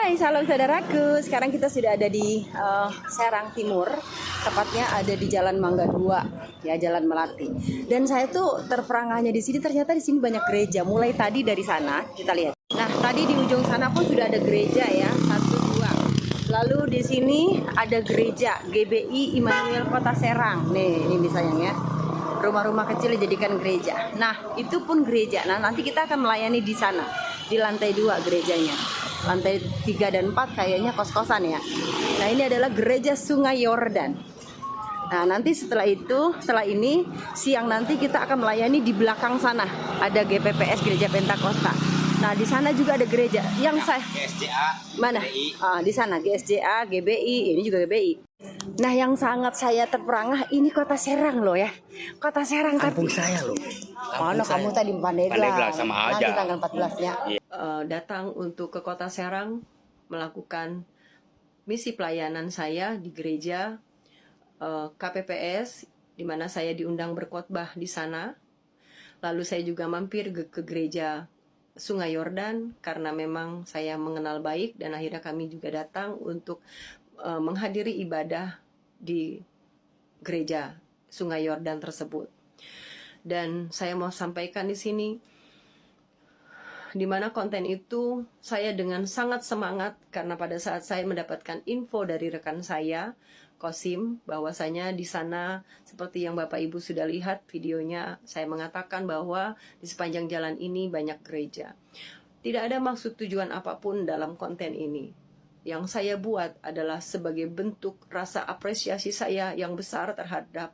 Hai, salam saudaraku. Sekarang kita sudah ada di Serang Timur, tepatnya ada di Jalan Mangga 2, ya, Jalan Melati. Dan saya tuh terperangahnya di sini, ternyata di sini banyak gereja. Mulai tadi dari sana kita lihat. Nah, tadi di ujung sana pun sudah ada gereja ya, satu dua. Lalu di sini ada gereja GBI Immanuel Kota Serang. Nih, ini sayang ya. Rumah-rumah kecil dijadikan gereja. Nah, itu pun gereja. Nah, nanti kita akan melayani di sana, di lantai 2 gerejanya. Lantai 3 dan 4 kayaknya kos-kosan ya. Nah, ini adalah gereja Sungai Yordan. Nah, nanti setelah ini siang nanti kita akan melayani di belakang sana. Ada GPPS Gereja Pentakosta. Nah, di sana juga ada gereja yang saya GSJA mana? GBI. Di sana GSJA, GBI, ini juga GBI. Nah, yang sangat saya terperangah ini Kota Serang loh ya. Kota Serang Kampung tapi saya loh. mana kamu tadi Pandeglang? Pandeglang sama Nanti aja. tanggal 14-nya. Datang untuk ke Kota Serang melakukan misi pelayanan saya di gereja KPPS, di mana saya diundang berkhotbah di sana. Lalu saya juga mampir ke gereja Sungai Yordan karena memang saya mengenal baik, dan akhirnya kami juga datang untuk menghadiri ibadah di gereja Sungai Yordan tersebut. Dan saya mau sampaikan di sini, di mana konten itu saya dengan sangat semangat karena pada saat saya mendapatkan info dari rekan saya Kosim, bahwasanya di sana seperti yang Bapak Ibu sudah lihat videonya, saya mengatakan bahwa di sepanjang jalan ini banyak gereja. Tidak ada maksud tujuan apapun dalam konten ini. Yang saya buat adalah sebagai bentuk rasa apresiasi saya yang besar terhadap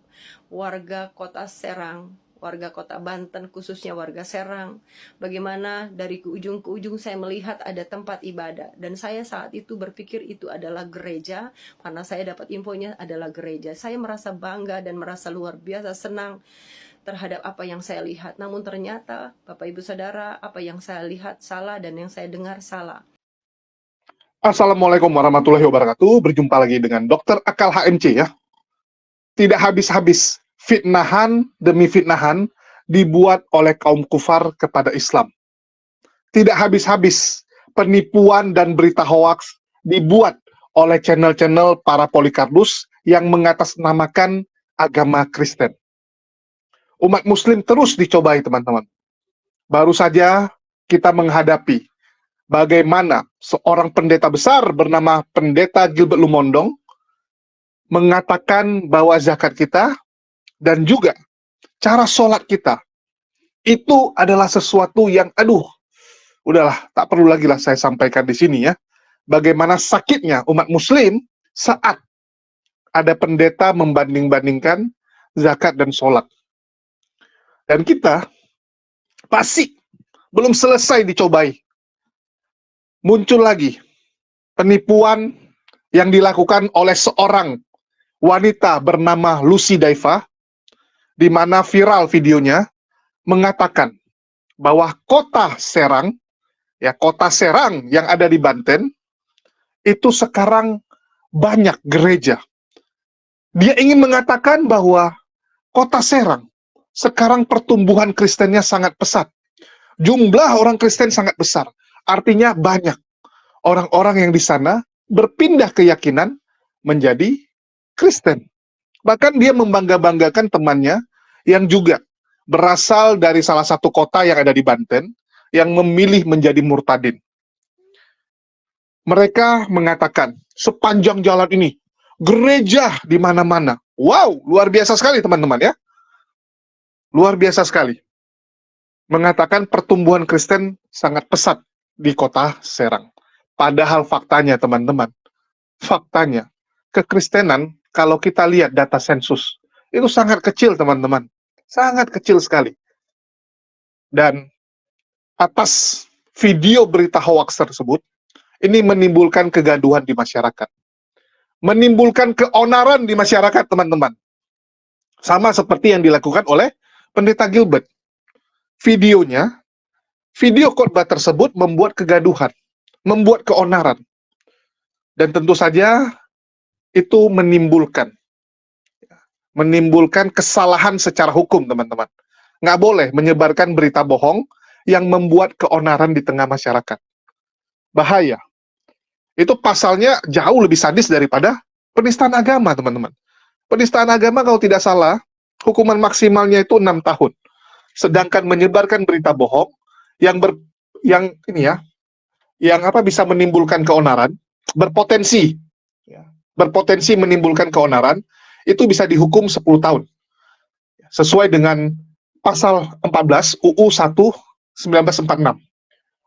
warga Kota Serang, warga Kota Banten, khususnya warga Serang. Bagaimana dari ke ujung saya melihat ada tempat ibadah. Dan saya saat itu berpikir itu adalah gereja, karena saya dapat infonya adalah gereja. Saya merasa bangga dan merasa luar biasa senang terhadap apa yang saya lihat. Namun ternyata, Bapak Ibu Saudara, apa yang saya lihat salah dan yang saya dengar salah. Assalamualaikum warahmatullahi wabarakatuh. Berjumpa lagi dengan Dr. Akal HMC ya. Tidak habis-habis fitnahan demi fitnahan dibuat oleh kaum kufar kepada Islam. Tidak habis-habis penipuan dan berita hoaks dibuat oleh channel-channel para Polycarpus yang mengatasnamakan agama Kristen. Umat Muslim terus dicobai, teman-teman. Baru saja kita menghadapi bagaimana seorang pendeta besar bernama Pendeta Gilbert Lumondong mengatakan bahwa zakat kita dan juga cara sholat kita itu adalah sesuatu yang, udahlah, tak perlu lagi lah saya sampaikan di sini ya. Bagaimana sakitnya umat Muslim saat ada pendeta membanding-bandingkan zakat dan sholat. Dan kita pasti belum selesai dicobai. Muncul lagi penipuan yang dilakukan oleh seorang wanita bernama Lucy Daiva, di mana viral videonya mengatakan bahwa kota Serang yang ada di Banten, itu sekarang banyak gereja. Dia ingin mengatakan bahwa kota Serang sekarang pertumbuhan Kristennya sangat pesat. Jumlah orang Kristen sangat besar. Artinya banyak orang-orang yang di sana berpindah keyakinan menjadi Kristen. Bahkan dia membangga-banggakan temannya yang juga berasal dari salah satu kota yang ada di Banten yang memilih menjadi murtadin. Mereka mengatakan sepanjang jalan ini gereja di mana-mana. Wow, luar biasa sekali teman-teman ya. Luar biasa sekali. Mengatakan pertumbuhan Kristen sangat pesat di kota Serang. Padahal faktanya teman-teman, faktanya kekristenan kalau kita lihat data sensus itu sangat kecil teman-teman, sangat kecil sekali. Dan atas video berita hoax tersebut, ini menimbulkan kegaduhan di masyarakat, menimbulkan keonaran di masyarakat teman-teman. Sama seperti yang dilakukan oleh Pendeta Gilbert. Video khotbah tersebut membuat kegaduhan, membuat keonaran. Dan tentu saja itu menimbulkan kesalahan secara hukum, teman-teman. Nggak boleh menyebarkan berita bohong yang membuat keonaran di tengah masyarakat. Bahaya. Itu pasalnya jauh lebih sadis daripada penistaan agama, teman-teman. Penistaan agama kalau tidak salah, hukuman maksimalnya itu 6 tahun. Sedangkan menyebarkan berita bohong yang yang ini ya, yang bisa menimbulkan keonaran, berpotensi ya, berpotensi menimbulkan keonaran, itu bisa dihukum 10 tahun. Sesuai dengan pasal 14 UU 1 1946.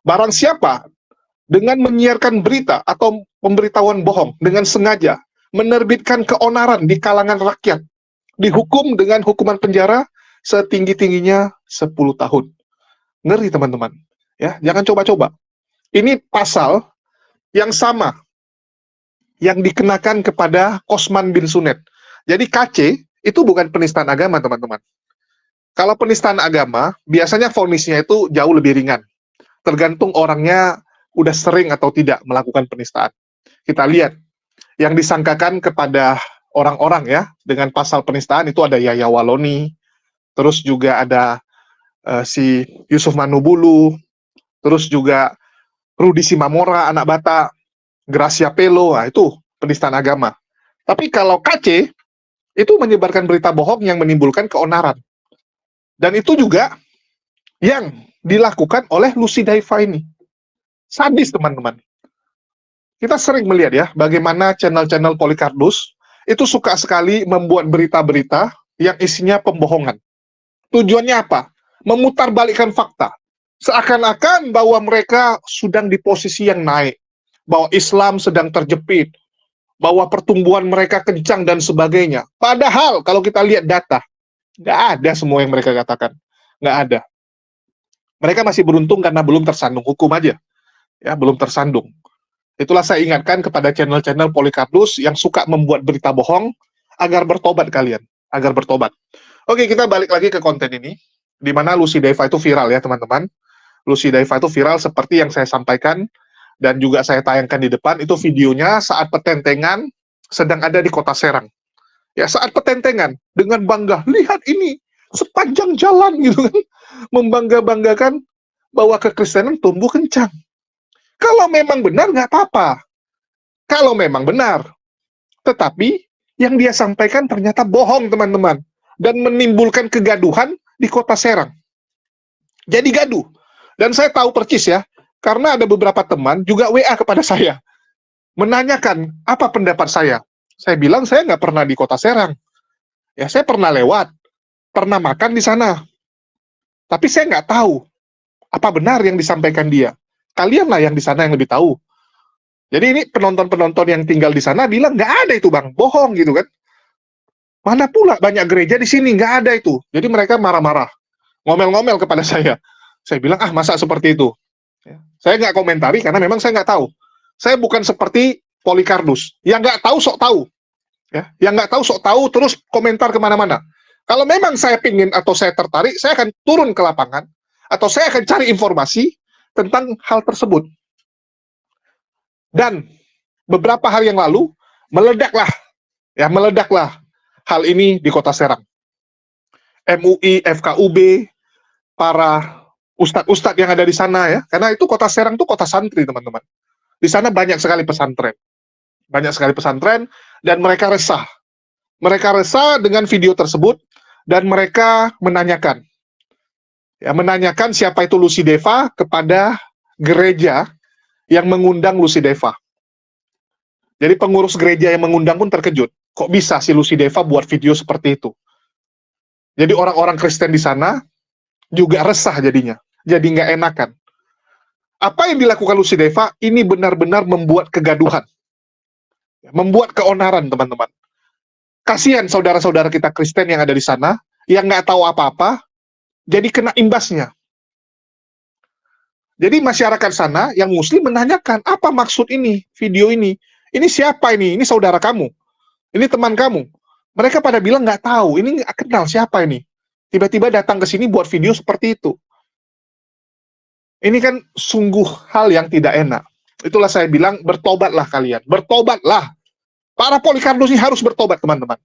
Barang siapa dengan menyiarkan berita atau pemberitahuan bohong dengan sengaja menerbitkan keonaran di kalangan rakyat, dihukum dengan hukuman penjara setinggi-tingginya 10 tahun. Ngeri, teman-teman. Ya, jangan coba-coba. Ini pasal yang sama yang dikenakan kepada Kosman bin Sunet. Jadi KC itu bukan penistaan agama, teman-teman. Kalau penistaan agama, biasanya vonisnya itu jauh lebih ringan. Tergantung orangnya udah sering atau tidak melakukan penistaan. Kita lihat, yang disangkakan kepada orang-orang ya, dengan pasal penistaan itu ada Yahya Waloni, terus juga ada si Yusuf Manubulu, terus juga Rudi Simamora, anak Batak, Gracia Pelo, nah itu penistaan agama. Tapi kalau KC, itu menyebarkan berita bohong yang menimbulkan keonaran. Dan itu juga yang dilakukan oleh Lucy Daiva ini. Sadis, teman-teman. Kita sering melihat ya, bagaimana channel-channel Polycarpus itu suka sekali membuat berita-berita yang isinya pembohongan. Tujuannya apa? Memutarbalikkan fakta. Seakan-akan bahwa mereka sedang di posisi yang naik, bahwa Islam sedang terjepit, bahwa pertumbuhan mereka kencang dan sebagainya. Padahal kalau kita lihat data, nggak ada semua yang mereka katakan. Nggak ada. Mereka masih beruntung karena belum tersandung hukum aja. Ya, belum tersandung. Itulah saya ingatkan kepada channel-channel Polycarpus yang suka membuat berita bohong agar bertobat kalian. Agar bertobat. Oke, kita balik lagi ke konten ini. Di mana Lucy Daiva itu viral ya, teman-teman. Lucy Daiva itu viral seperti yang saya sampaikan dan juga saya tayangkan di depan. Itu videonya saat petentengan sedang ada di kota Serang. Ya, saat petentengan dengan bangga, lihat ini sepanjang jalan gitu kan, membangga-banggakan bahwa kekristenan tumbuh kencang. Kalau memang benar nggak apa-apa. Kalau memang benar. Tetapi yang dia sampaikan ternyata bohong, teman-teman, dan menimbulkan kegaduhan di kota Serang. Jadi gaduh. Dan saya tahu percis ya, karena ada beberapa teman juga WA kepada saya menanyakan apa pendapat saya. Saya bilang saya nggak pernah di kota Serang. Ya, saya pernah lewat, pernah makan di sana. Tapi saya nggak tahu apa benar yang disampaikan dia. Kalianlah yang di sana yang lebih tahu. Jadi ini penonton-penonton yang tinggal di sana bilang nggak ada itu bang, bohong gitu kan. Mana pula banyak gereja di sini, nggak ada itu. Jadi mereka marah-marah, ngomel-ngomel kepada saya. Saya bilang masa seperti itu. Ya. Saya nggak komentari karena memang saya nggak tahu. Saya bukan seperti Polycarpus yang nggak tahu sok tahu. Ya, yang nggak tahu sok tahu terus komentar kemana-mana. Kalau memang saya pingin atau saya tertarik, saya akan turun ke lapangan atau saya akan cari informasi tentang hal tersebut. Dan beberapa hari yang lalu meledaklah hal ini di kota Serang. MUI, FKUB, para ustadz-ustadz yang ada di sana ya, karena itu kota Serang itu kota santri, teman-teman. Di sana banyak sekali pesantren. Banyak sekali pesantren dan mereka resah. Mereka resah dengan video tersebut dan mereka menanyakan. Ya, menanyakan siapa itu Lucy Daiva kepada gereja yang mengundang Lucy Daiva. Jadi pengurus gereja yang mengundang pun terkejut. Kok bisa si Lucy Daiva buat video seperti itu? Jadi orang-orang Kristen di sana juga resah jadinya. Jadi nggak enakan. Apa yang dilakukan Lucy Daiva ini benar-benar membuat kegaduhan. Membuat keonaran, teman-teman. Kasihan saudara-saudara kita Kristen yang ada di sana, yang nggak tahu apa-apa, jadi kena imbasnya. Jadi masyarakat sana yang muslim menanyakan, apa maksud ini, video ini? Ini siapa ini? Ini saudara kamu? Ini teman kamu? Mereka pada bilang nggak tahu, ini nggak kenal siapa ini. Tiba-tiba datang ke sini buat video seperti itu. Ini kan sungguh hal yang tidak enak. Itulah saya bilang, bertobatlah kalian. Bertobatlah. Para Polycarpus ini harus bertobat, teman-teman.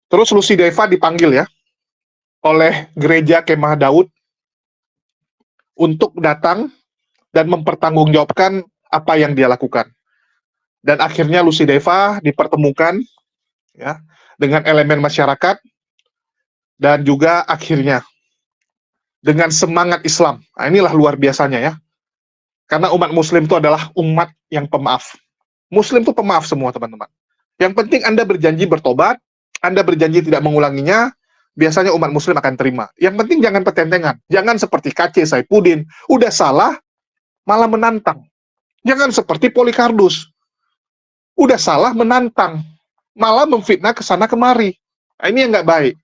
Terus Lucy Daiva dipanggil ya, oleh gereja Kemah Daud untuk datang dan mempertanggungjawabkan apa yang dia lakukan. Dan akhirnya Lucy Deva dipertemukan ya dengan elemen masyarakat dan juga akhirnya dengan semangat Islam. Nah, inilah luar biasanya ya. Karena umat muslim itu adalah umat yang pemaaf. Muslim itu pemaaf semua, teman-teman. Yang penting Anda berjanji bertobat, Anda berjanji tidak mengulanginya, biasanya umat muslim akan terima. Yang penting jangan petentengan. Jangan seperti KC Saipudin, udah salah, malah menantang. Jangan seperti Polycarpus. Udah salah, menantang. Malah memfitnah ke sana kemari. Nah, ini yang nggak baik.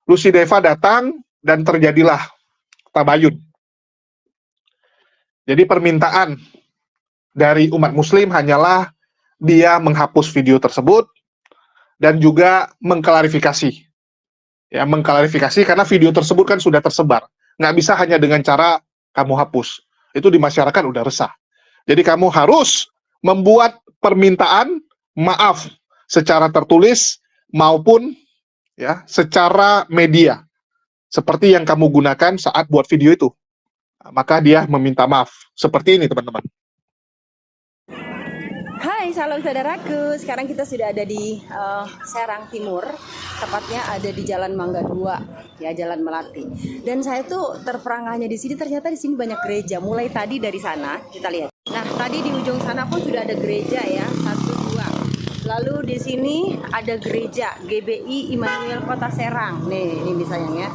Lucy Deva datang, dan terjadilah tabayun. Jadi permintaan dari umat muslim hanyalah dia menghapus video tersebut dan juga mengklarifikasi. Ya, mengklarifikasi karena video tersebut kan sudah tersebar. Nggak bisa hanya dengan cara kamu hapus. Itu di masyarakat udah resah. Jadi kamu harus membuat permintaan maaf secara tertulis maupun ya secara media. Seperti yang kamu gunakan saat buat video itu. Maka dia meminta maaf. Seperti ini, teman-teman. Hai, salam saudaraku. Sekarang kita sudah ada di Serang Timur. Tepatnya ada di Jalan Mangga 2, ya, Jalan Melati. Dan saya tuh terperangahnya di sini, ternyata di sini banyak gereja. Mulai tadi dari sana, kita lihat. Nah, tadi di ujung sana pun sudah ada gereja ya, 1, 2. Lalu di sini ada gereja GBI Immanuel Kota Serang. Nih, ini misalnya ya.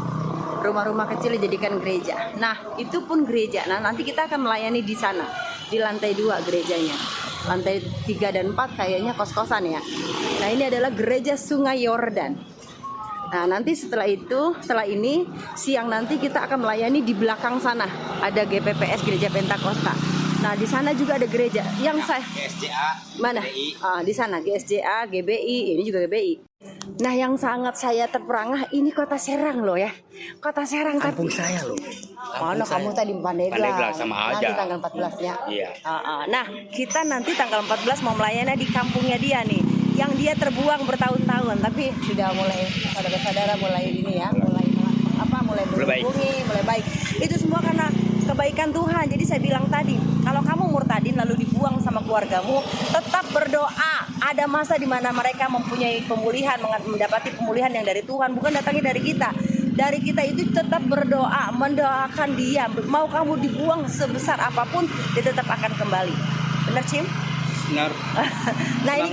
Rumah-rumah kecil dijadikan gereja. Nah, itu pun gereja. Nah, nanti kita akan melayani di sana, di lantai 2 gerejanya. Lantai 3 dan 4 kayaknya kos-kosan ya. Nah, ini adalah gereja Sungai Yordan. Nah, nanti setelah ini siang nanti kita akan melayani di belakang sana. Ada GPPS Gereja Pentakosta. Nah, di sana juga ada gereja. Yang saya GSJA mana? Di sana GSJA, GBI, ini juga GBI. Nah, yang sangat saya terperangah ini Kota Serang loh ya. Kota Serang kampung tapi saya loh. mana kamu tadi Pandeglang. Pandeglang sama Nanti aja. tanggal 14 ya. Iya. Nah, kita nanti tanggal 14 mau melayani di kampungnya dia nih. Yang dia terbuang bertahun-tahun, tapi sudah mulai saudara-saudara mulai ini ya, mulai berhubungi, mulai baik. Itu semua karena kebaikan Tuhan. Jadi saya bilang tadi, kalau kamu murtadin lalu dibuang sama keluargamu, tetap berdoa. Ada masa di mana mereka mempunyai pemulihan, mendapati pemulihan yang dari Tuhan, bukan datangnya dari kita. Dari kita itu tetap berdoa, mendoakan dia. Mau kamu dibuang sebesar apapun, dia tetap akan kembali. Benar, Cim? Benar. Nah, ini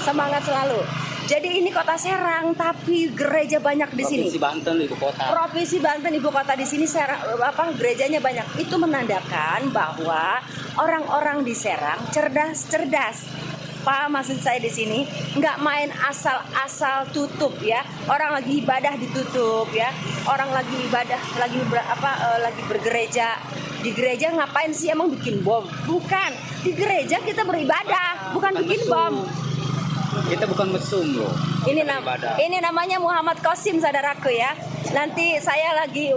semangat selalu. Jadi ini Kota Serang, tapi gereja banyak di sini. Provinsi Banten ibu kota. Provinsi Banten ibu kota di sini gerejanya banyak. Itu menandakan bahwa orang-orang di Serang cerdas. Pak, maksud saya di sini nggak main asal-asal tutup ya. Orang lagi ibadah ditutup ya. Orang lagi ibadah, lagi bergereja. Di gereja ngapain sih emang bikin bom? Bukan. Di gereja kita beribadah, bukan bikin bom. Kita bukan mesum loh. Ini namanya Muhammad Qasim, saudaraku ya. Nanti saya lagi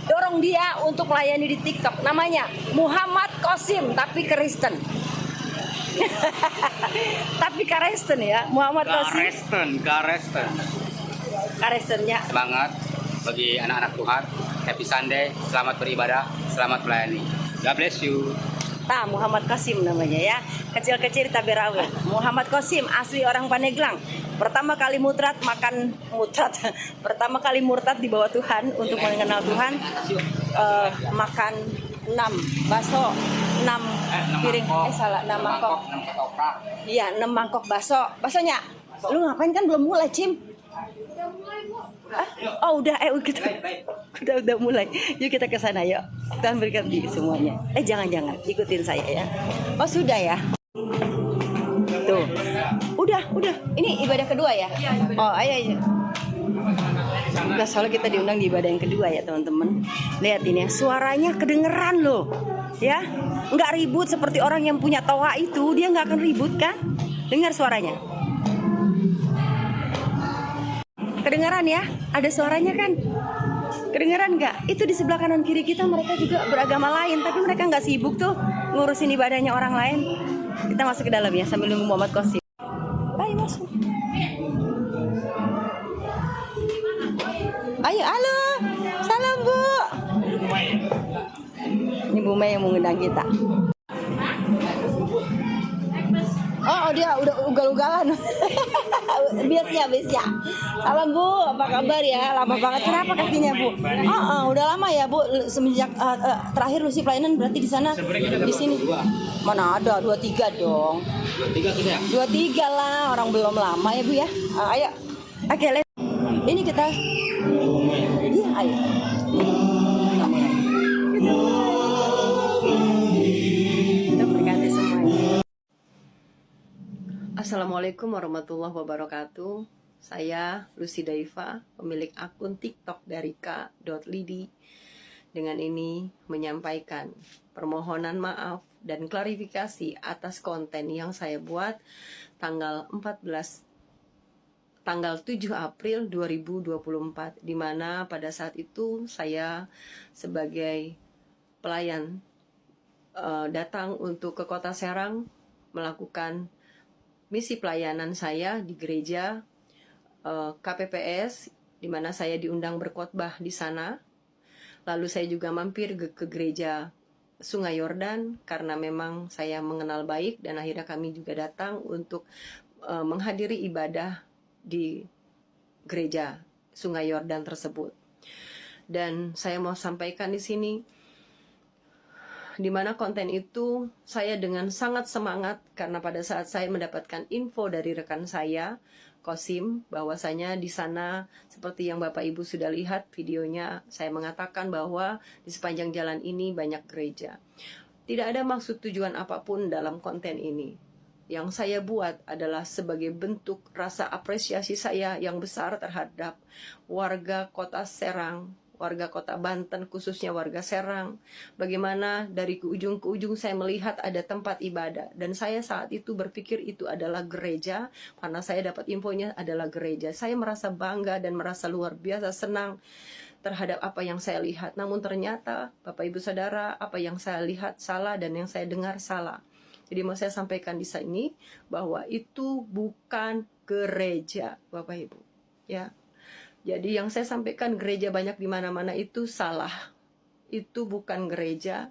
dorong dia untuk melayani di TikTok. Namanya Muhammad Qasim tapi Kristen. Tapi Kristen ya, Muhammad Qasim. Kristennya. Semangat bagi anak-anak Tuhan. Happy Sunday, selamat beribadah, selamat melayani. God bless you. Muhammad Qasim namanya ya. Kecil-kecil di Taberawe. Muhammad Qasim asli orang Pandeglang. Pertama kali Pertama kali murtad di bawah Tuhan untuk mengenal Tuhan. Makan 6 bakso, 6 piring, 6 mangkok. Iya, 6 mangkok bakso. Baksonya. Lu ngapain kan belum mulai, Cim? Oh udah, kita udah mulai. Yuk kita ke sana yuk. Tuhan berkati semuanya. Jangan ikutin saya ya. Oh sudah ya. Tuh. Udah. Ini ibadah kedua ya? Oh ayo. Enggak, soalnya kita diundang di ibadah yang kedua ya teman-teman. Lihat ini ya, suaranya kedengeran loh. Ya, nggak ribut seperti orang yang punya toa itu. Dia nggak akan ribut kan? Dengar suaranya. Kedengaran ya? Ada suaranya kan? Kedengaran nggak? Itu di sebelah kanan kiri kita mereka juga beragama lain, tapi mereka nggak sibuk tuh ngurusin ibadahnya orang lain. Kita masuk ke dalam ya sambil nunggu Muhammad Qasim. Ayo masuk. Ayo, halo. Salam Bu. Ini Bu Mei yang mengundang kita. dia udah ugal-ugalan. Biasnya. Salam Bu, apa kabar ya? Lama banget. Kenapa kakinya Bu? Udah lama ya Bu. Semenjak terakhir Lucy pelayanan berarti di sana, di sini. Mana ada 23 dong. 23 kita ya? 23 lah, orang belum lama ya Bu ya. Ayo. Oke, ini kita. Iya, ayo. Kita berkati semuanya. Assalamualaikum warahmatullahi wabarakatuh. Saya Lucy Daifa, pemilik akun TikTok dari k.lidi. Dengan ini menyampaikan permohonan maaf dan klarifikasi atas konten yang saya buat tanggal 7 April 2024, di mana pada saat itu saya sebagai pelayan datang untuk ke Kota Serang melakukan misi pelayanan saya di gereja KPPS, di mana saya diundang berkhotbah di sana. Lalu saya juga mampir ke gereja Sungai Yordan karena memang saya mengenal baik, dan akhirnya kami juga datang untuk menghadiri ibadah di gereja Sungai Yordan tersebut. Dan saya mau sampaikan di sini, di mana konten itu saya dengan sangat semangat karena pada saat saya mendapatkan info dari rekan saya Kosim, bahwasanya di sana seperti yang Bapak Ibu sudah lihat videonya, saya mengatakan bahwa di sepanjang jalan ini banyak gereja. Tidak ada maksud tujuan apapun dalam konten ini. Yang saya buat adalah sebagai bentuk rasa apresiasi saya yang besar terhadap warga Kota Serang, warga Kota Banten, khususnya warga Serang. Bagaimana dari ke ujung saya melihat ada tempat ibadah, dan saya saat itu berpikir itu adalah gereja, karena saya dapat infonya adalah gereja. Saya merasa bangga dan merasa luar biasa senang terhadap apa yang saya lihat. Namun ternyata Bapak Ibu Saudara, apa yang saya lihat salah dan yang saya dengar salah. Jadi mau saya sampaikan di sini bahwa itu bukan gereja, Bapak Ibu. Ya. Jadi yang saya sampaikan gereja banyak di mana-mana itu salah. Itu bukan gereja.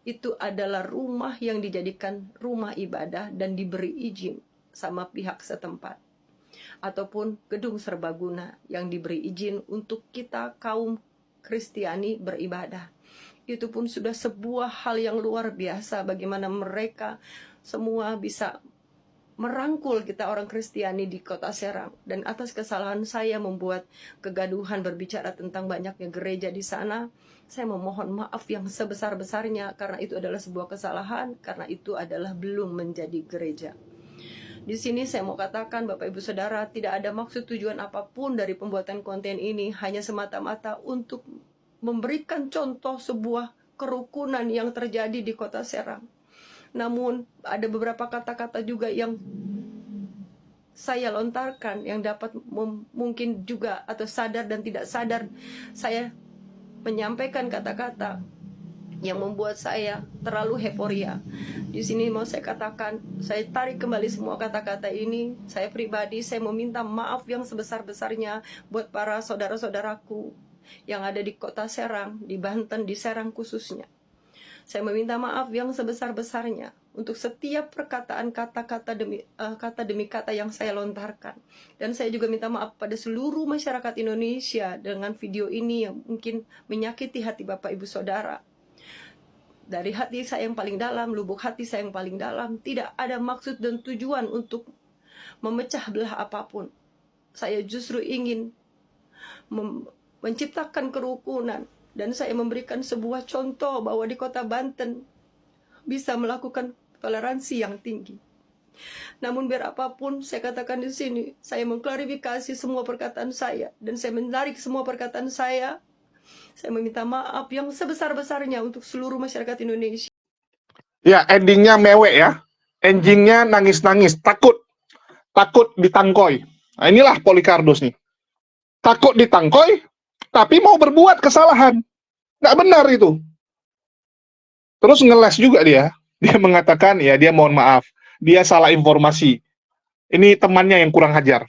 Itu adalah rumah yang dijadikan rumah ibadah dan diberi izin sama pihak setempat. Ataupun gedung serbaguna yang diberi izin untuk kita kaum Kristiani beribadah. Itu pun sudah sebuah hal yang luar biasa, bagaimana mereka semua bisa merangkul kita orang Kristiani di Kota Serang. Dan atas kesalahan saya membuat kegaduhan berbicara tentang banyaknya gereja di sana, saya memohon maaf yang sebesar-besarnya, karena itu adalah sebuah kesalahan, karena itu adalah belum menjadi gereja. Di sini saya mau katakan Bapak Ibu Saudara, tidak ada maksud tujuan apapun dari pembuatan konten ini, hanya semata-mata untuk memberikan contoh sebuah kerukunan yang terjadi di Kota Serang. Namun ada beberapa kata-kata juga yang saya lontarkan yang dapat mungkin juga atau sadar dan tidak sadar saya menyampaikan kata-kata yang membuat saya terlalu euforia. Di sini mau saya katakan, saya tarik kembali semua kata-kata ini. Saya pribadi, saya meminta maaf yang sebesar-besarnya buat para saudara-saudaraku yang ada di Kota Serang, di Banten, di Serang khususnya. Saya meminta maaf yang sebesar-besarnya untuk setiap perkataan kata-kata demi kata yang saya lontarkan. Dan saya juga minta maaf pada seluruh masyarakat Indonesia dengan video ini yang mungkin menyakiti hati Bapak Ibu Saudara. Dari hati saya yang paling dalam, lubuk hati saya yang paling dalam, tidak ada maksud dan tujuan untuk memecah belah apapun. Saya justru ingin menciptakan kerukunan. Dan saya memberikan sebuah contoh bahwa di Kota Banten bisa melakukan toleransi yang tinggi. Namun biar apapun saya katakan di sini, saya mengklarifikasi semua perkataan saya dan saya menarik semua perkataan saya. Saya meminta maaf yang sebesar-besarnya untuk seluruh masyarakat Indonesia. Ya, endingnya mewek ya. Endingnya nangis-nangis, takut ditangkoi. Nah, inilah Polikarpus nih. Takut ditangkoi, tapi mau berbuat kesalahan. Nggak benar itu. Terus ngeles juga dia. Dia mengatakan, ya dia mohon maaf. Dia salah informasi. Ini temannya yang kurang ajar.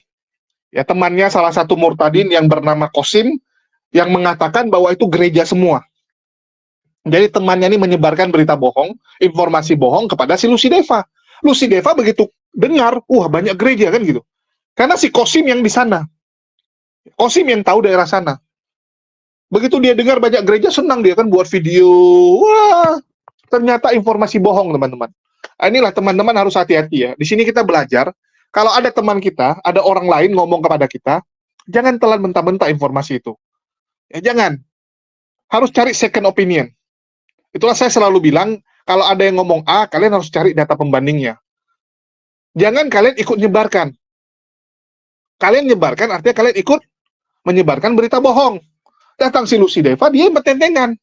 Ya, temannya salah satu murtadin yang bernama Kosim, yang mengatakan bahwa itu gereja semua. Jadi temannya ini menyebarkan berita bohong, informasi bohong kepada si Lucy Deva. Lucy Deva begitu dengar, wah banyak gereja kan gitu. Karena si Kosim yang di sana. Kosim yang tahu daerah sana. Begitu dia dengar banyak gereja, senang dia kan buat video. Wah, ternyata informasi bohong, teman-teman. Inilah teman-teman harus hati-hati ya. Di sini kita belajar, kalau ada teman kita, ada orang lain ngomong kepada kita, jangan telan mentah-mentah informasi itu. Ya jangan. Harus cari second opinion. Itulah saya selalu bilang, kalau ada yang ngomong A, kalian harus cari data pembandingnya. Jangan kalian ikut nyebarkan. Kalian nyebarkan artinya kalian ikut menyebarkan berita bohong. Datang si Lucy Deva, dia bertentengan.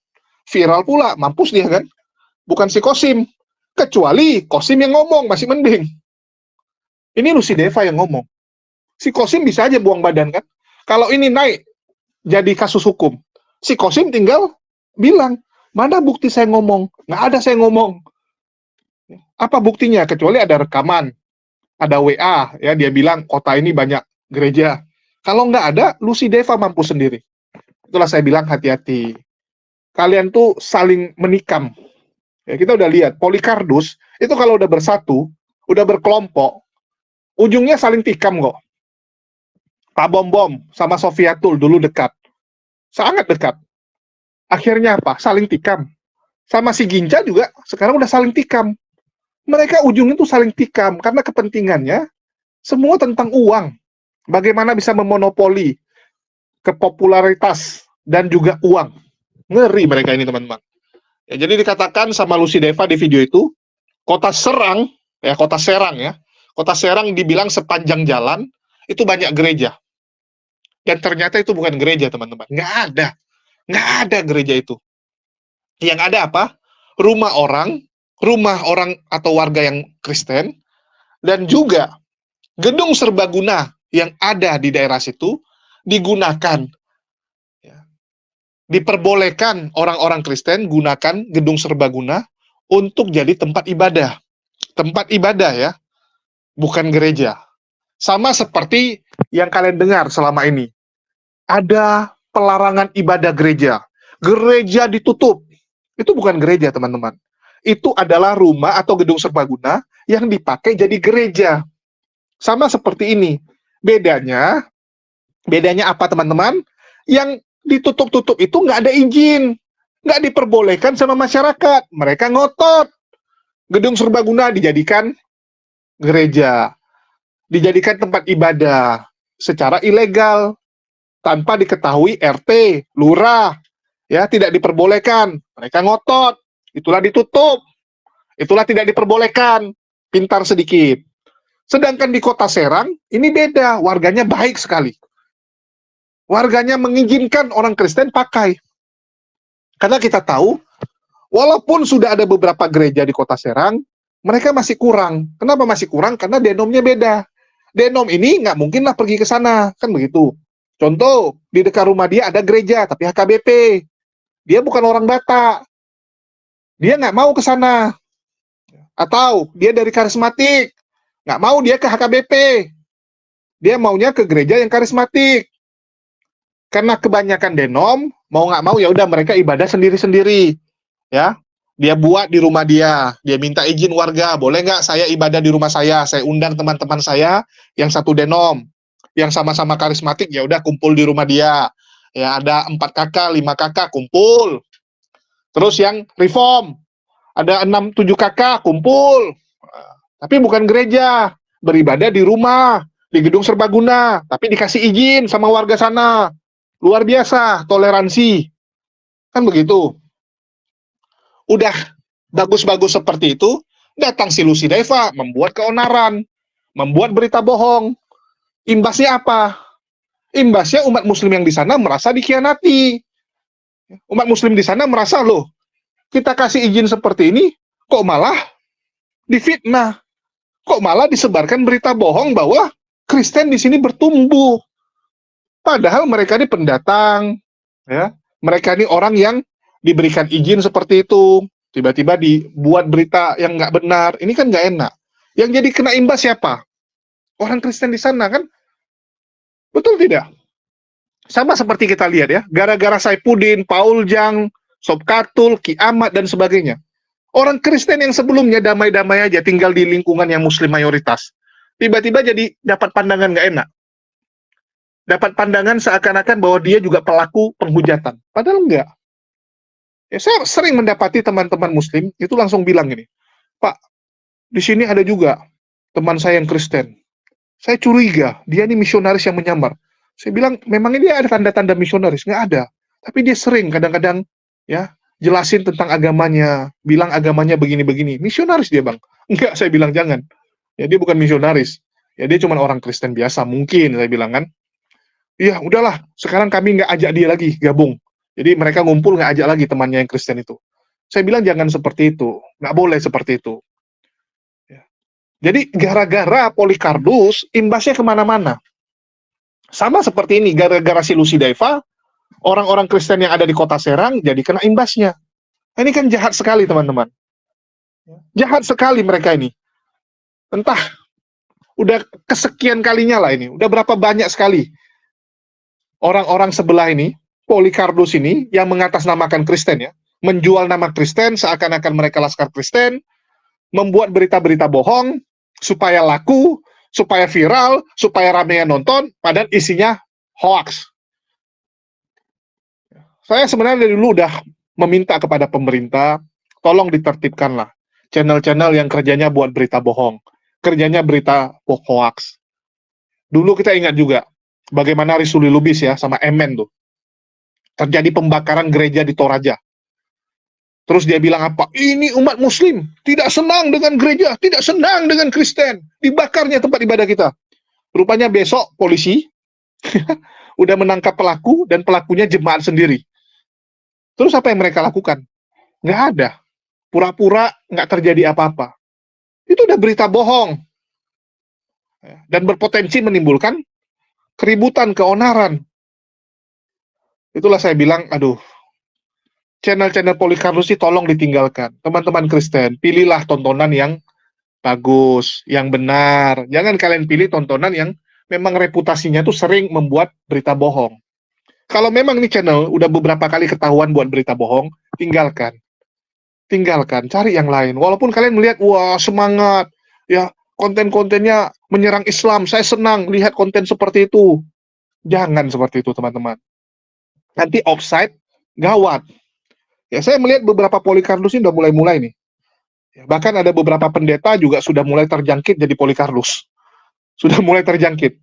Viral pula, mampus dia kan. Bukan si Kosim. Kecuali Kosim yang ngomong, masih mending. Ini Lucy Deva yang ngomong. Si Kosim bisa aja buang badan kan. Kalau ini naik jadi kasus hukum, si Kosim tinggal bilang, mana bukti saya ngomong? Nggak ada saya ngomong. Apa buktinya? Kecuali ada rekaman, ada WA, ya dia bilang kota ini banyak gereja. Kalau nggak ada, Lucy Deva mampu sendiri. Itulah saya bilang hati-hati. Kalian tuh saling menikam. Ya, kita udah lihat, Polycarpus itu kalau udah bersatu, udah berkelompok, ujungnya saling tikam kok. Pak Bom-Bom sama Sofiatul dulu dekat. Sangat dekat. Akhirnya apa? Saling tikam. Sama si Ginca juga sekarang udah saling tikam. Mereka ujungnya tuh saling tikam karena kepentingannya semua tentang uang. Bagaimana bisa memonopoli kepopularitas dan juga uang. Ngeri mereka ini, teman-teman. Ya, jadi dikatakan sama Lucy Deva di video itu, kota Serang ya, kota Serang dibilang sepanjang jalan itu banyak gereja. Dan ternyata itu bukan gereja, teman-teman. Nggak ada gereja itu. Yang ada apa? Rumah orang atau warga yang Kristen, dan juga gedung serbaguna yang ada di daerah situ digunakan. Diperbolehkan orang-orang Kristen gunakan gedung serbaguna untuk jadi tempat ibadah. Tempat ibadah ya, bukan gereja. Sama seperti yang kalian dengar selama ini. Ada pelarangan ibadah gereja. Gereja ditutup. Itu bukan gereja, teman-teman. Itu adalah rumah atau gedung serbaguna yang dipakai jadi gereja. Sama seperti ini. Bedanya apa, teman-teman? Yang ditutup-tutup itu nggak ada izin. Nggak diperbolehkan sama masyarakat. Mereka ngotot. Gedung serbaguna dijadikan gereja. Dijadikan tempat ibadah secara ilegal. Tanpa diketahui RT, lurah. Ya, tidak diperbolehkan. Mereka ngotot. Itulah ditutup. Itulah tidak diperbolehkan. Pintar sedikit. Sedangkan di kota Serang, ini beda. Warganya baik sekali. Warganya mengizinkan orang Kristen pakai. Karena kita tahu, walaupun sudah ada beberapa gereja di kota Serang, mereka masih kurang. Kenapa masih kurang? Karena denomnya beda. Denom ini nggak mungkin lah pergi ke sana. Kan begitu. Contoh, di dekat rumah dia ada gereja, tapi HKBP. Dia bukan orang Batak. Dia nggak mau ke sana. Atau dia dari karismatik. Nggak mau dia ke HKBP. Dia maunya ke gereja yang karismatik. Karena kebanyakan denom, mau nggak mau ya udah mereka ibadah sendiri-sendiri. Ya, dia buat di rumah dia. Dia minta izin warga, boleh nggak saya ibadah di rumah saya? Saya undang teman-teman saya yang satu denom, yang sama-sama karismatik, ya udah kumpul di rumah dia. Ya ada 4 kakak, 5 kakak kumpul. Terus yang reform, ada 6-7 kakak kumpul. Tapi bukan gereja, beribadah di rumah, di gedung serbaguna, tapi dikasih izin sama warga sana. Luar biasa, toleransi. Kan begitu. Udah bagus-bagus seperti itu, datang si Lucy Deva, membuat keonaran, membuat berita bohong. Imbasnya apa? Imbasnya umat muslim yang di sana merasa dikhianati. Umat muslim di sana merasa, loh, kita kasih izin seperti ini, kok malah difitnah. Kok malah disebarkan berita bohong bahwa Kristen di sini bertumbuh. Padahal mereka ini pendatang, ya. Mereka ini orang yang diberikan izin seperti itu, tiba-tiba dibuat berita yang nggak benar. Ini kan nggak enak. Yang jadi kena imbas siapa? Orang Kristen di sana kan? Betul tidak? Sama seperti kita lihat ya, gara-gara Saifuddin, Paul Jang, Sob Katul, Ki Ahmad, dan sebagainya. Orang Kristen yang sebelumnya damai-damai aja, tinggal di lingkungan yang muslim mayoritas. tiba-tiba jadi dapat pandangan nggak enak. Dapat pandangan seakan-akan bahwa dia juga pelaku penghujatan. Padahal enggak. Ya, saya sering mendapati teman-teman muslim itu langsung bilang gini, Pak, di sini ada juga teman saya yang Kristen. Saya curiga, dia ini misionaris yang menyamar. Saya bilang, memang ini ada tanda-tanda misionaris? Nggak ada. Tapi dia sering kadang-kadang ya jelasin tentang agamanya, bilang agamanya begini-begini. Misionaris dia, Bang. Enggak, saya bilang jangan. Ya, dia bukan misionaris. Ya, dia cuma orang Kristen biasa, mungkin, saya bilang kan. Iya, udahlah, sekarang kami nggak ajak dia lagi gabung. Jadi mereka ngumpul nggak ajak lagi temannya yang Kristen itu. Saya bilang jangan seperti itu, nggak boleh seperti itu. Ya. Jadi gara-gara Polycarpus, imbasnya kemana-mana. Sama seperti ini, gara-gara si Lucidaiva, orang-orang Kristen yang ada di kota Serang jadi kena imbasnya. Ini kan jahat sekali, teman-teman. Jahat sekali mereka ini. Entah, udah kesekian kalinya lah ini, udah berapa banyak sekali orang-orang sebelah ini, Polycarpus ini, yang mengatasnamakan Kristen ya, menjual nama Kristen seakan-akan mereka laskar Kristen, membuat berita-berita bohong, supaya laku, supaya viral, supaya ramai yang nonton, padahal isinya hoax. Saya sebenarnya dari dulu udah meminta kepada pemerintah, tolong ditertibkanlah channel-channel yang kerjanya buat berita bohong, kerjanya berita hoax. Dulu kita ingat juga, bagaimana Risuli Lubis ya, sama Emen tuh. Terjadi pembakaran gereja di Toraja. Terus dia bilang apa? Ini umat muslim, tidak senang dengan gereja, tidak senang dengan Kristen. Dibakarnya tempat ibadah kita. Rupanya besok polisi udah menangkap pelaku, dan pelakunya jemaat sendiri. Terus apa yang mereka lakukan? Nggak ada. Pura-pura nggak terjadi apa-apa. Itu udah berita bohong. Dan berpotensi menimbulkan keributan, keonaran. Itulah saya bilang, aduh, channel-channel Polycarpus sih tolong ditinggalkan. Teman-teman Kristen, pilihlah tontonan yang bagus, yang benar. Jangan kalian pilih tontonan yang memang reputasinya tuh sering membuat berita bohong. Kalau memang ini channel udah beberapa kali ketahuan buat berita bohong, tinggalkan. Tinggalkan, cari yang lain. Walaupun kalian melihat, wah semangat, ya konten-kontennya menyerang Islam, saya senang lihat konten seperti itu. Jangan seperti itu, teman-teman. Nanti offside, gawat. Ya, saya melihat beberapa Polycarpus ini udah mulai-mulai nih. Ya, bahkan ada beberapa pendeta juga sudah mulai terjangkit jadi Polycarpus. Sudah mulai terjangkit.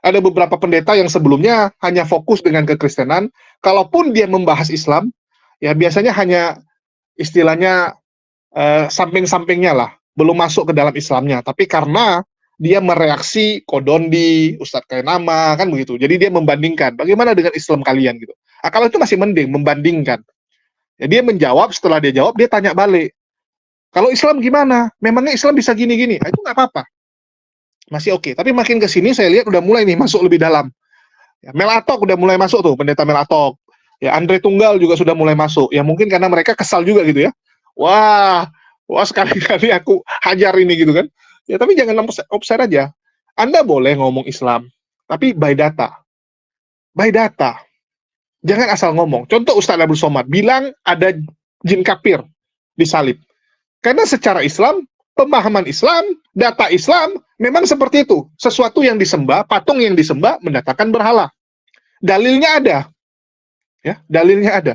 Ada beberapa pendeta yang sebelumnya hanya fokus dengan kekristenan. Kalaupun dia membahas Islam, ya biasanya hanya istilahnya samping-sampingnya lah. Belum masuk ke dalam Islamnya. Tapi karena dia mereaksi Kodondi, Ustadz Kainama, kan begitu. Jadi dia membandingkan, bagaimana dengan Islam kalian gitu. Kalau itu masih mending, membandingkan. Ya, dia menjawab, setelah dia jawab, dia tanya balik. Kalau Islam gimana? Memangnya Islam bisa gini-gini? Itu nggak apa-apa. Masih oke. Tapi makin ke sini saya lihat udah mulai nih masuk lebih dalam. Ya, Melatok udah mulai masuk tuh, pendeta Melatok. Ya, Andre Tunggal juga sudah mulai masuk. Ya mungkin karena mereka kesal juga gitu ya. Wah sekali-kali aku hajar ini gitu kan. Ya tapi jangan offside aja. Anda boleh ngomong Islam, tapi by data. By data. Jangan asal ngomong. Contoh Ustadz Abdul Somad bilang ada jin kafir disalib. Karena secara Islam, pemahaman Islam, data Islam memang seperti itu. Sesuatu yang disembah, patung yang disembah mendatangkan berhala. Dalilnya ada. Ya, dalilnya ada.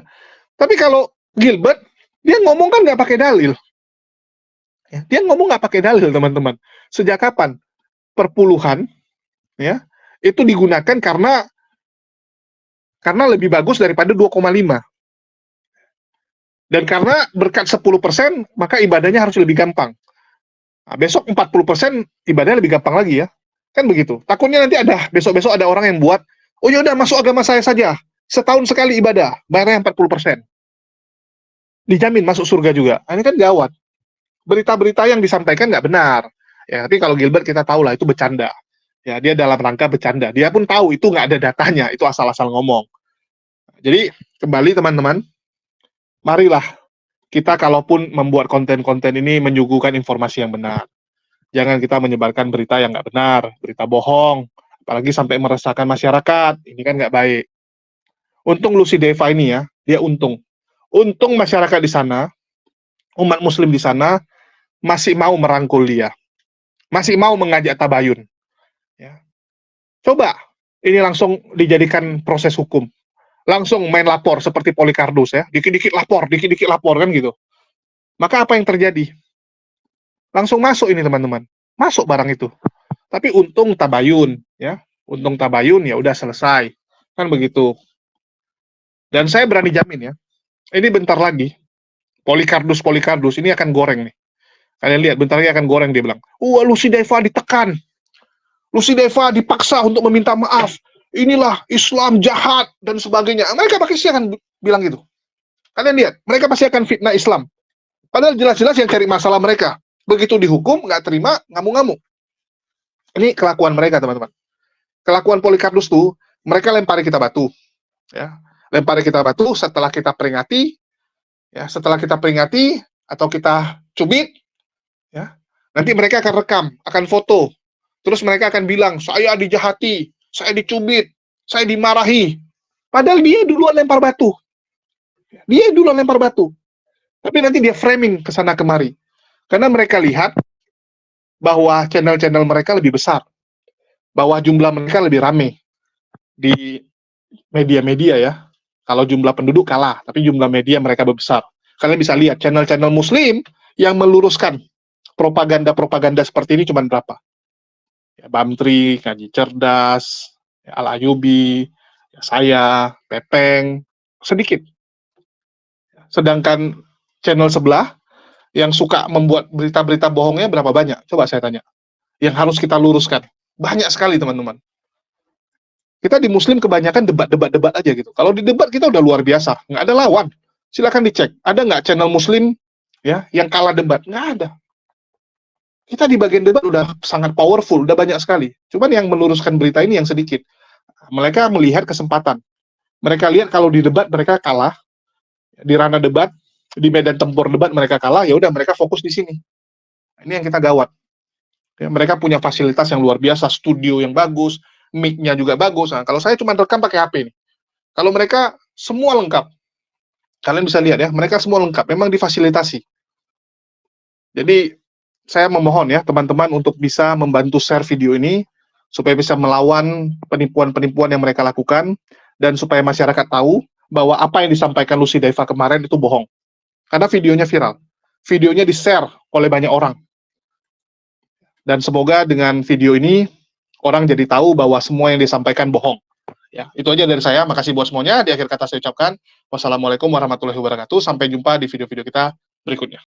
Tapi kalau Gilbert, dia ngomong kan nggak pakai dalil. Ya, dia ngomong nggak pakai dalil, teman-teman. Sejak kapan perpuluhan ya itu digunakan karena lebih bagus daripada 2,5. Dan karena berkat 10%, maka ibadahnya harus lebih gampang. Nah, besok 40% ibadahnya lebih gampang lagi ya. Kan begitu. Takutnya nanti ada besok-besok ada orang yang buat, oh ya udah masuk agama saya saja. Setahun sekali ibadah, bayarnya 40%. Dijamin masuk surga juga. Nah, ini kan gawat. Berita-berita yang disampaikan nggak benar. Ya, tapi kalau Gilbert kita tahu lah itu bercanda. Ya, dia dalam rangka bercanda. Dia pun tahu itu nggak ada datanya, itu asal-asal ngomong. Jadi kembali teman-teman, marilah kita kalaupun membuat konten-konten ini menyuguhkan informasi yang benar. Jangan kita menyebarkan berita yang nggak benar, berita bohong, apalagi sampai meresahkan masyarakat. Ini kan nggak baik. Untung Lucidaiva ini ya, dia untung. Untung masyarakat di sana, umat muslim di sana, masih mau merangkul dia. masih mau mengajak tabayun. Ya. Coba ini langsung dijadikan proses hukum. Langsung main lapor seperti Polycardus ya, dikit-dikit lapor kan gitu. Maka apa yang terjadi? Langsung masuk ini teman-teman, masuk barang itu. Tapi untung tabayun ya, untung tabayun ya udah selesai kan begitu. Dan saya berani jamin ya, ini bentar lagi Polycardus ini akan goreng nih. Kalian lihat bentar lagi akan goreng, dia bilang, Lucy Deva ditekan, Lucy Deva dipaksa untuk meminta maaf, inilah Islam jahat dan sebagainya. Mereka pasti akan bilang gitu. Kalian lihat, mereka pasti akan fitnah Islam. Padahal jelas-jelas yang cari masalah mereka. Begitu dihukum, nggak terima, ngamuk-ngamuk. Ini kelakuan mereka, teman-teman. Kelakuan Polycardus tuh, mereka lempari kita batu. Ya. Lempari kita batu setelah kita peringati, ya, atau kita cubit, ya. Nanti mereka akan rekam, akan foto. Terus mereka akan bilang, saya dijahati, saya dicubit, saya dimarahi. Padahal dia duluan lempar batu. Dia duluan lempar batu. Tapi nanti dia framing ke sana kemari. Karena mereka lihat bahwa channel-channel mereka lebih besar. Bahwa jumlah mereka lebih rame di media-media ya. Kalau jumlah penduduk kalah, tapi jumlah media mereka besar. Kalian bisa lihat channel-channel muslim yang meluruskan propaganda-propaganda seperti ini cuma berapa? Ya, Bamtri, Ngaji Cerdas, ya, Al-Ayubi, ya, saya, Pepeng, sedikit. Sedangkan channel sebelah yang suka membuat berita-berita bohongnya berapa banyak? Coba saya tanya. Yang harus kita luruskan. Banyak sekali teman-teman. Kita di muslim kebanyakan debat aja gitu. Kalau di debat kita udah luar biasa. Nggak ada lawan. Silakan dicek. Ada nggak channel muslim ya yang kalah debat? Nggak ada. Kita di bagian debat udah sangat powerful, udah banyak sekali. Cuman yang meluruskan berita ini yang sedikit. Mereka melihat kesempatan. Mereka lihat kalau di debat mereka kalah, di ranah debat, di medan tempur debat mereka kalah, ya udah mereka fokus di sini. Ini yang kita gawat. Ya, mereka punya fasilitas yang luar biasa, studio yang bagus, mic-nya juga bagus. Nah, kalau saya cuma rekam pakai HP nih. Kalau mereka semua lengkap. Kalian bisa lihat ya, mereka semua lengkap, memang difasilitasi. Jadi saya memohon ya teman-teman untuk bisa membantu share video ini supaya bisa melawan penipuan-penipuan yang mereka lakukan dan supaya masyarakat tahu bahwa apa yang disampaikan Lucy Deva kemarin itu bohong. Karena videonya viral. Videonya di-share oleh banyak orang. Dan semoga dengan video ini orang jadi tahu bahwa semua yang disampaikan bohong. Ya, itu aja dari saya. Makasih buat semuanya. Di akhir kata saya ucapkan wassalamualaikum warahmatullahi wabarakatuh. Sampai jumpa di video-video kita berikutnya.